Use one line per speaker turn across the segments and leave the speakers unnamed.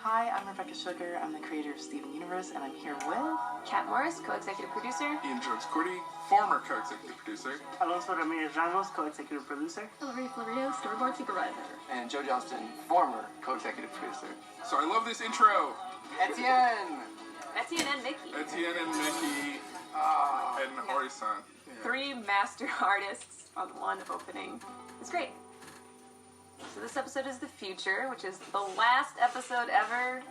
Hi, I'm Rebecca Sugar. I'm the creator of Steven Universe, and I'm here with...
Kat Morris, co-executive producer.
Jones-Quartey, former co-executive producer.
Alonso Ramirez Ramos, co-executive producer.
Hilary, Florido, storyboard supervisor.
And Johnston, former co-executive producer.
So I love this intro.
Etienne
And Mickey.
Etienne and Mickey and Ori-san. Yeah.
3 master artists on one opening. It's great. So this episode is the future, which is the last episode ever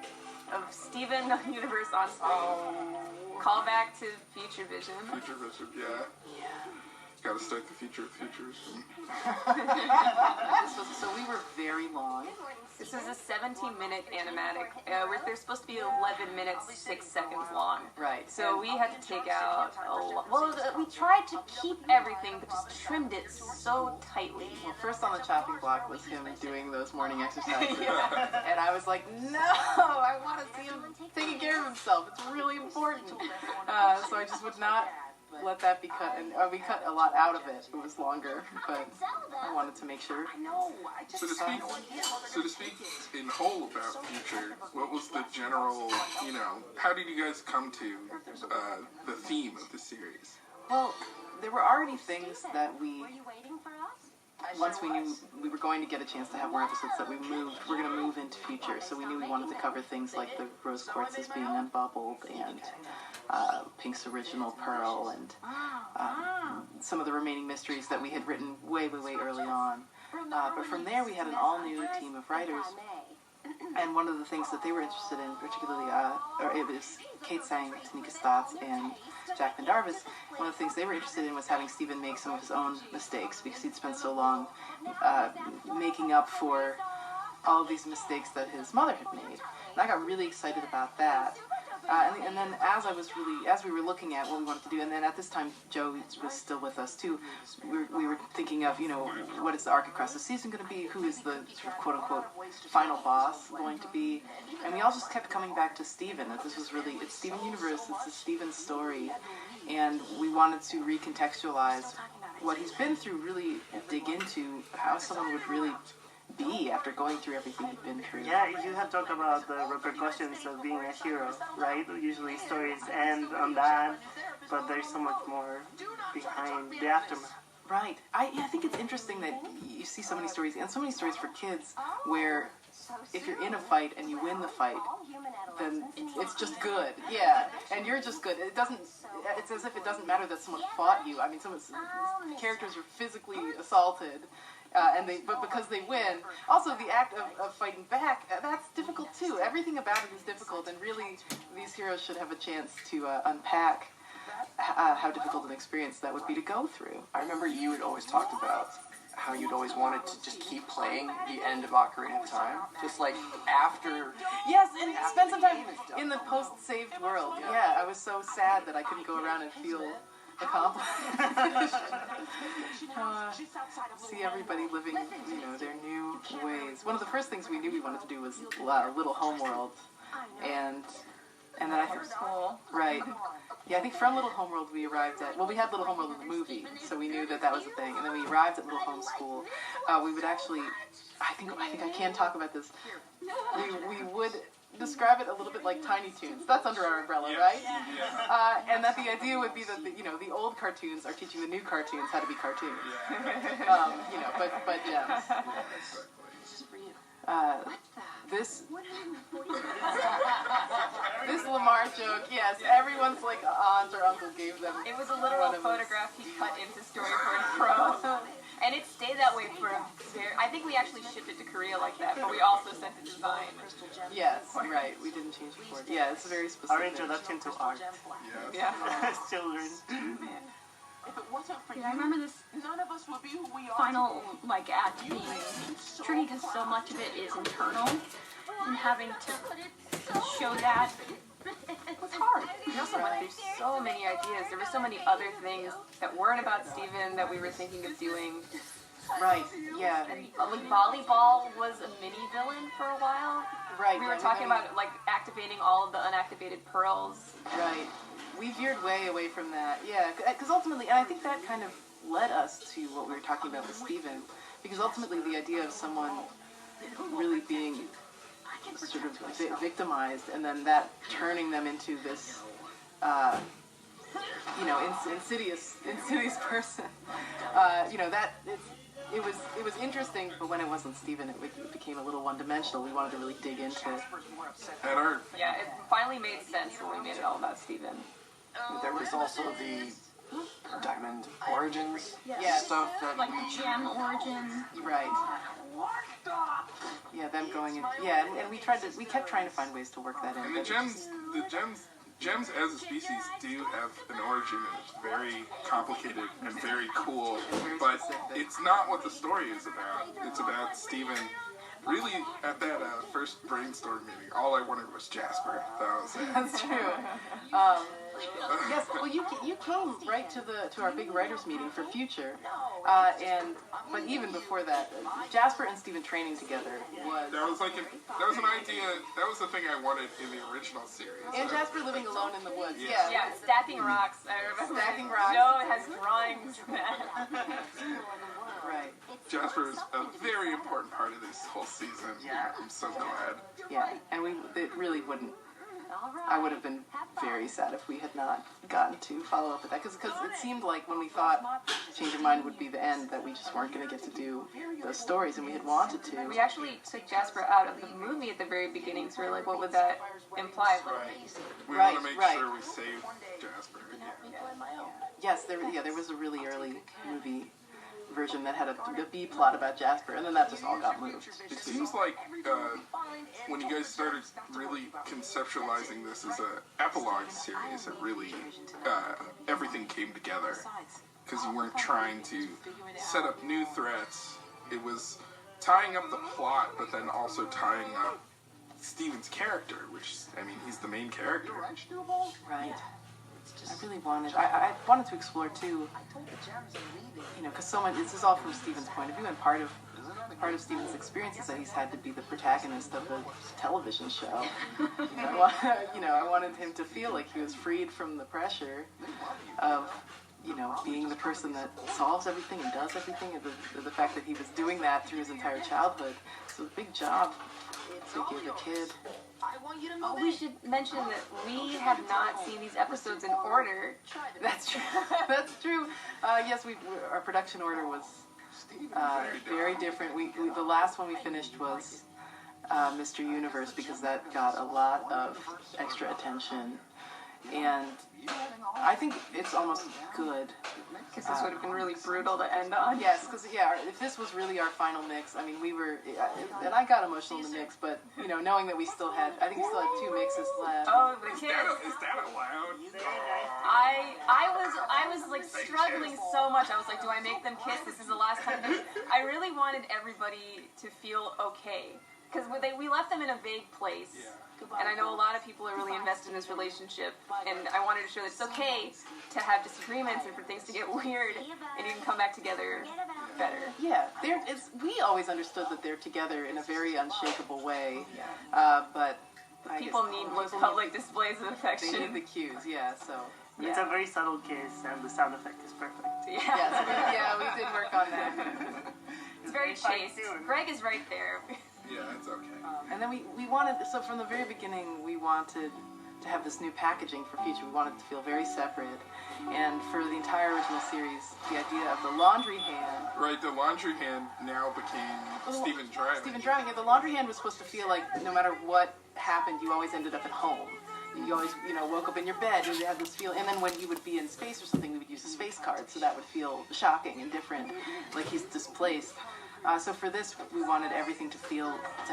of Steven Universe on screen. Call back to Future Vision.
Future Vision, yeah. Gotta start the future with futures.
So we were very long.
This is a 17-minute animatic. They're supposed to be 11 minutes, 6 seconds long.
Right.
So we had to take out a lot. Well, we tried to keep everything, but just trimmed it so tightly.
Well, first on the chopping block was him doing those morning exercises.
Yeah.
And I was like, no, I want to see him taking care of himself. It's really important. So I just would not let that be cut, and we cut a lot out of it. It was longer, but I wanted to make sure.
So to speak in whole about Future, what was the general, how did you guys come to the theme of the series?
Well, there were already things that once we knew we were going to get a chance to have more episodes, that we're going to move into Future, so we knew we wanted to cover things like the rose quartzes being unbubbled, and Pink's original pearl, and some of the remaining mysteries that we had written way early on. But from there, we had an all-new team of writers, and one of the things that they were interested in, particularly, it was Kate Sang, Tanika Stotts, and Jack Pendarvis. One of the things they were interested in was having Steven make some of his own mistakes, because he'd spent so long making up for all of these mistakes that his mother had made. And I got really excited about that. And then as we were looking at what we wanted to do, and then at this time Joe was still with us too, we were thinking of, what is the arc across the season going to be? Who is the sort of quote-unquote final boss going to be? And we all just kept coming back to Steven, that this was really, it's Steven Universe, it's a Steven story, and we wanted to recontextualize what he's been through, really dig into how someone would really be after going through everything he'd been through.
Yeah, you have talked about the repercussions of being a hero, right? Usually stories end on that, but there's so much more behind the aftermath.
Right. I think it's interesting that you see so many stories, and so many stories for kids, where if you're in a fight and you win the fight, then it's just good. Yeah, and you're just good. It's as if it doesn't matter that someone fought you. I mean, some characters are physically assaulted, but because they win. Also, the act of fighting back, that's difficult too. Everything about it is difficult, and really, these heroes should have a chance to unpack how difficult an experience that would be to go through.
I remember you had always talked about how you'd always wanted to just keep playing the end of Ocarina of Time, just like after...
Yes, and spend some time in the post-saved world. Yeah, I was so sad that I couldn't go around and feel accomplished. See everybody living, their new ways. One of the first things we knew we wanted to do was Little Homeworld, and then I think...
Cool.
Right. Yeah, I think from Little Homeworld we arrived at... Well, we had Little Homeworld in the movie, so we knew that was a thing. And then we arrived at Little Home School. We would actually... I think I can talk about this. We would describe it a little bit like Tiny Toons. That's under our umbrella, right?
Yeah.
And that the idea would be that, the old cartoons are teaching the new cartoons how to be cartoons. But gems. This Lamar joke, yes, everyone's like aunt or uncle gave them.
It was a literal photograph he cut into Storyboard Pro. And it stayed that way for I think we actually shipped it to Korea like that, but we also sent a design.
Yes, right, we didn't change it for it. Yeah, it's very specific.
Our introduction to art.
Yeah.
As children.
I remember this final act being tricky because so much of it is internal, and having to show that was hard.
We also went through so many ideas. There were so many other things that weren't about Steven that we were thinking of doing.
Right, yeah.
And volleyball was a mini villain for a while.
Right.
We were talking about activating all of the unactivated pearls.
Right. We veered way away from that. Yeah, because ultimately, and I think that kind of led us to what we were talking about with Steven, because ultimately the idea of someone really being sort of victimized, and then that turning them into this, insidious person. It was interesting, but when it wasn't Steven, it became a little one-dimensional. We wanted to really dig into it.
Yeah, it finally made sense when we made it all about Steven.
There was also the Diamond Origins stuff that
Like the gem origin.
Right. Yeah, them going in. Yeah, and we kept trying to find ways to work that in.
And the gems as a species do have an origin, and it's very complicated and very cool, but it's not what the story is about. It's about Steven. Really, at that first brainstorm meeting, all I wanted was Jasper. That was it.
That's true. Yes, well, you came right to our big writers meeting for Future, but even before that, Jasper and Steven training together was.
That was an idea. That was the thing I wanted in the original series.
And Jasper living alone in the woods.
Yeah.
Yeah, stacking rocks. I remember.
Stacking rocks.
Joe has drawings of that.
Right.
Jasper is a very important part of this whole season.
Yeah.
I'm so glad.
Yeah, and it really wouldn't. I would have been very sad if we had not gotten to follow up with that, because it seemed like when we thought Change Your Mind would be the end, that we just weren't going to get to do those stories, and we had wanted to.
We actually took Jasper out of the movie at the very beginning, so we were like, what would that imply?
We want to make sure we save Jasper.
Yes, there was a really early movie version that had a B plot about Jasper, and then that just all got moved.
It seems like when you guys started really conceptualizing this as an epilogue series, it really everything came together, because you weren't trying to set up new threats. It was tying up the plot, but then also tying up Steven's character, which, I mean, he's the main character.
Right. I really wanted. I wanted to explore too. Because so much. This is all from Steven's point of view, and part of Steven's experience is that he's had to be the protagonist of a television show. I wanted him to feel like he was freed from the pressure of, being the person that solves everything and does everything, and the fact that he was doing that through his entire childhood. It's a big job to give a kid.
Oh, we should mention that we have not seen these episodes in order.
That's true. That's true. Yes, our production order was very different. The last one we finished was Mr. Universe, because that got a lot of extra attention, and I think it's almost good.
Because this would have been really brutal to end on.
Yes, because if this was really our final mix, I mean, we were, and I got emotional in the mix, but knowing that we still had 2 mixes left.
Oh, the kids!
Is that allowed?
I was like struggling so much. I was like, do I make them kiss? This is the last time. I really wanted everybody to feel okay, because we left them in a vague place.
Yeah.
And I know a lot of people are really invested in this relationship, and I wanted to show that it's okay to have disagreements and for things to get weird, and you can come back together better.
Yeah, we always understood that they're together in a very unshakable way, but
people need public displays of affection.
They need the cues, so. Yeah.
It's a very subtle kiss, and the sound effect is perfect.
Yeah, we did work on that.
It's very chaste. Greg is right there.
Yeah, it's okay.
And then we wanted, so from the very beginning, we wanted to have this new packaging for Future. We wanted it to feel very separate. And for the entire original series, the idea of the laundry hand.
Right, the laundry hand now became Steven driving.
Steven driving. The laundry hand was supposed to feel like no matter what happened, you always ended up at home. You always, woke up in your bed, and you had this feel. And then when you would be in space or something, we would use a space card, so that would feel shocking and different, like he's displaced. So for this, we wanted everything to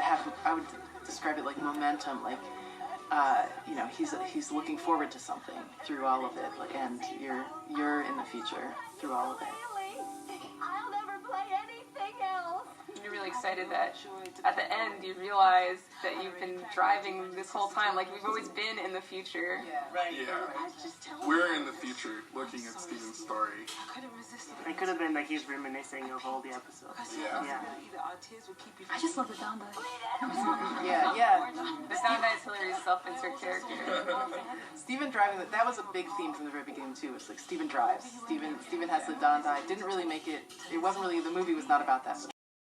have, I would describe it like momentum, like, he's looking forward to something through all of it, and you're in the future through all of it.
I'll never play anything else.
You're really excited that at the end you realize that you've been driving this whole time, like we've always been in the future.
Yeah. We're in the future looking at Steven's story.
It could have been like he's reminiscing of all the episodes.
Yeah.
I just love the Donda.
Yeah.
The sound is Hilary's self-insert character.
Steven driving, that was a big theme from the very beginning too. It's like Steven drives. Steven has the Don die. Didn't really make it. It wasn't really, the movie was not about that, but